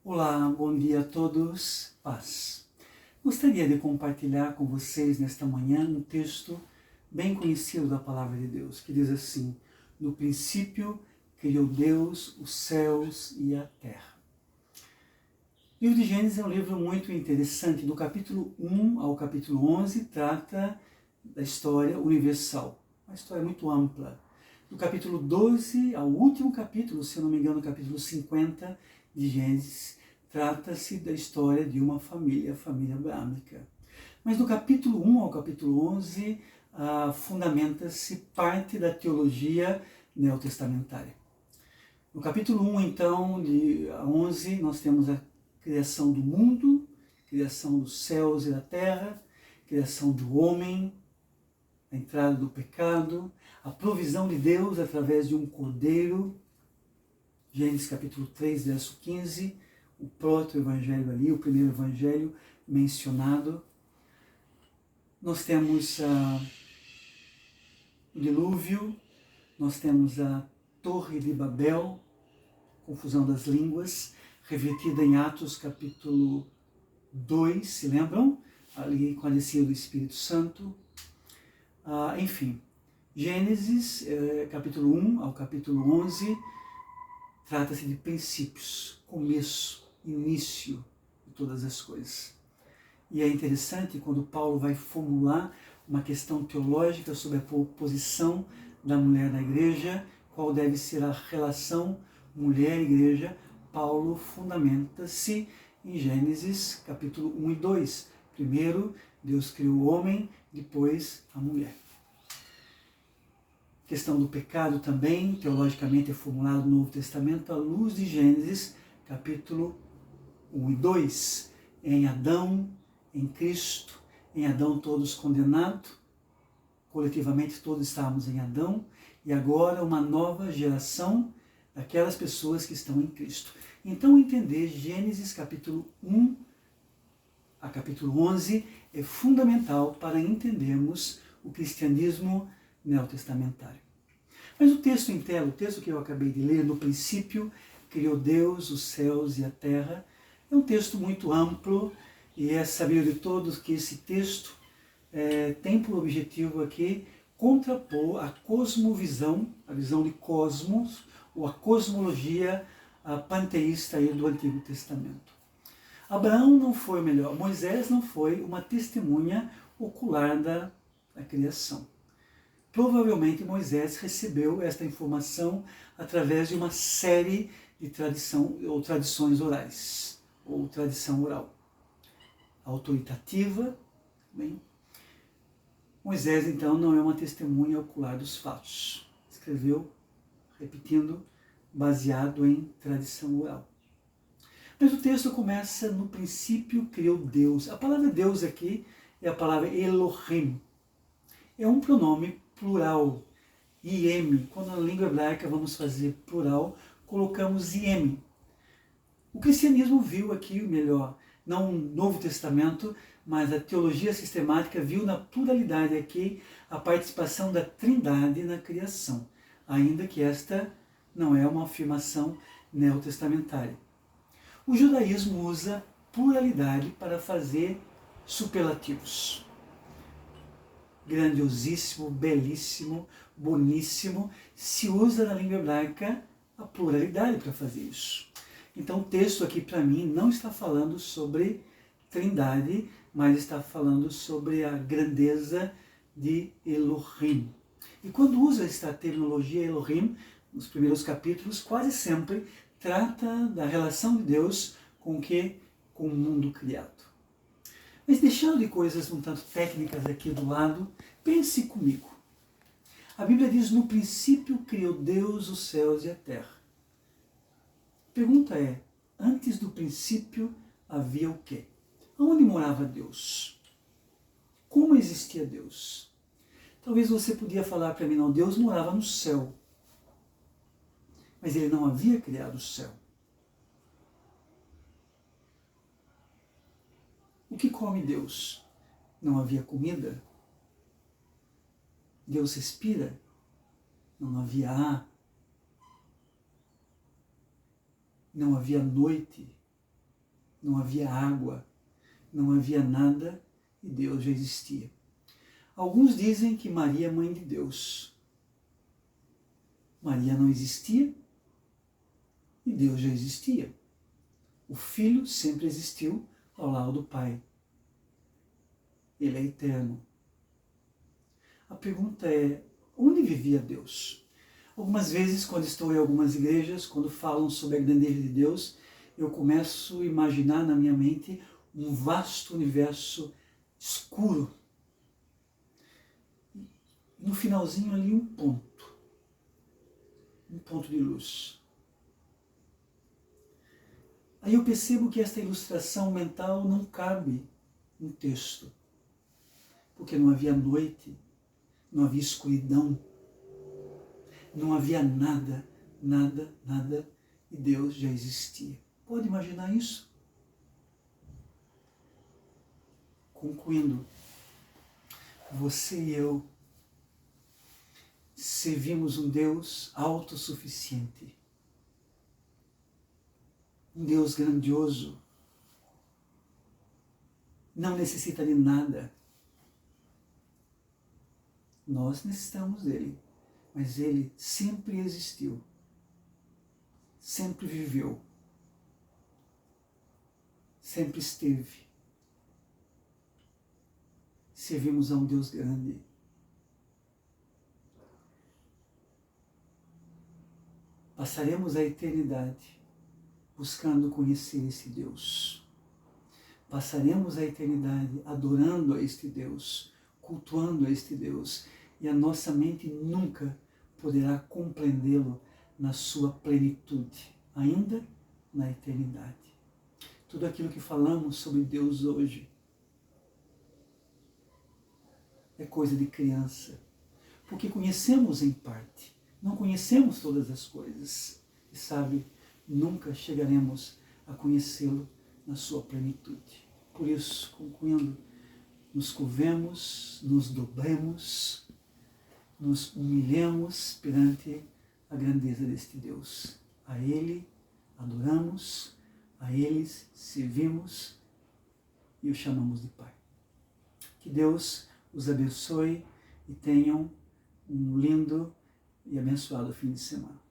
Olá, bom dia a todos, paz. Gostaria de compartilhar com vocês nesta manhã um texto bem conhecido da Palavra de Deus, que diz assim: no princípio criou Deus os céus e a terra. O livro de Gênesis é um livro muito interessante. Do capítulo 1 ao capítulo 11 trata da história universal, uma história muito ampla. Do capítulo 12 ao último capítulo, se eu não me engano, capítulo 50 de Gênesis, trata-se da história de uma família, a família abrâmica. Mas do capítulo 1 ao capítulo 11, fundamenta-se parte da teologia neotestamentária. No capítulo 1, então, de 11, nós temos a criação do mundo, criação dos céus e da terra, criação do homem, a entrada do pecado, a provisão de Deus através de um cordeiro, Gênesis capítulo 3, verso 15, o proto-evangelho ali, o primeiro evangelho mencionado. Nós temos o dilúvio, nós temos a Torre de Babel, confusão das línguas, refletida em Atos capítulo 2, se lembram? Ali com a descida do Espírito Santo. Enfim, Gênesis capítulo 1 ao capítulo 11, trata-se de princípios, começo, início de todas as coisas. E é interessante quando Paulo vai formular uma questão teológica sobre a posição da mulher na igreja, qual deve ser a relação mulher-igreja. Paulo fundamenta-se em Gênesis capítulo 1 e 2. Primeiro, Deus criou o homem, depois a mulher. A questão do pecado também, teologicamente, é formulado no Novo Testamento à luz de Gênesis capítulo 1 e 2. Em Adão, em Cristo, em Adão todos condenados, coletivamente todos estávamos em Adão, e agora uma nova geração daquelas pessoas que estão em Cristo. Então entender Gênesis capítulo 1 a capítulo 11 é fundamental para entendermos o cristianismo neotestamentário. Mas o texto inteiro, o texto que eu acabei de ler, no princípio criou Deus os céus e a terra, é um texto muito amplo e é sabido de todos que esse texto tem por objetivo aqui contrapor a cosmovisão, a visão de cosmos, ou a cosmologia panteísta aí do Antigo Testamento. Abraão não foi o melhor, Moisés não foi uma testemunha ocular da criação. Provavelmente Moisés recebeu esta informação através de uma série de tradições orais, ou tradição oral. Autoritativa, bem. Moisés, então, não é uma testemunha ocular dos fatos. Escreveu, repetindo, baseado em tradição oral. Mas o texto começa: no princípio criou Deus. A palavra Deus aqui é a palavra Elohim. É um pronome plural, IM. Quando na língua hebraica vamos fazer plural, colocamos IM. O cristianismo viu aqui, melhor, não o Novo Testamento, mas a teologia sistemática viu na pluralidade aqui a participação da Trindade na criação, ainda que esta não é uma afirmação neotestamentária. O judaísmo usa pluralidade para fazer superlativos. Grandiosíssimo, belíssimo, boníssimo, se usa na língua hebraica a pluralidade para fazer isso. Então o texto aqui para mim não está falando sobre Trindade, mas está falando sobre a grandeza de Elohim. E quando usa esta terminologia Elohim, nos primeiros capítulos, quase sempre trata da relação de Deus com o que? Com o mundo criado. Mas deixando de coisas um tanto técnicas aqui do lado, pense comigo. A Bíblia diz: no princípio criou Deus os céus e a terra. A pergunta é: antes do princípio havia o quê? Onde morava Deus? Como existia Deus? Talvez você podia falar para mim: não, Deus morava no céu. Mas ele não havia criado o céu. O que come Deus? Não havia comida? Deus respira? Não havia ar? Não havia noite? não havia água, não havia nada e Deus já existia. Alguns dizem que Maria é mãe de Deus. Maria não existia e Deus já existia. O Filho sempre existiu ao lado do Pai. Ele é eterno. A pergunta é, onde vivia Deus? Algumas vezes, quando estou em algumas igrejas, quando falam sobre a grandeza de Deus, eu começo a imaginar na minha mente um vasto universo escuro. No finalzinho ali um ponto de luz. Aí eu percebo que esta ilustração mental não cabe no texto, porque não havia noite, não havia escuridão, não havia nada, e Deus já existia. Pode imaginar isso? Concluindo, você e eu servimos um Deus autossuficiente, um Deus grandioso, não necessita de nada. Nós necessitamos dele, mas ele sempre existiu, sempre viveu, sempre esteve. Servimos a um Deus grande. Passaremos a eternidade buscando conhecer esse Deus. Passaremos a eternidade adorando a este Deus, cultuando a este Deus, e a nossa mente nunca poderá compreendê-lo na sua plenitude, ainda na eternidade. Tudo aquilo que falamos sobre Deus hoje é coisa de criança, porque conhecemos em parte, não conhecemos todas as coisas, e sabe, nunca chegaremos a conhecê-lo na sua plenitude. Por isso, concluindo, nos curvemos, nos dobremos, nos humilhemos perante a grandeza deste Deus. A Ele adoramos, a Ele servimos e o chamamos de Pai. Que Deus os abençoe e tenham um lindo e abençoado fim de semana.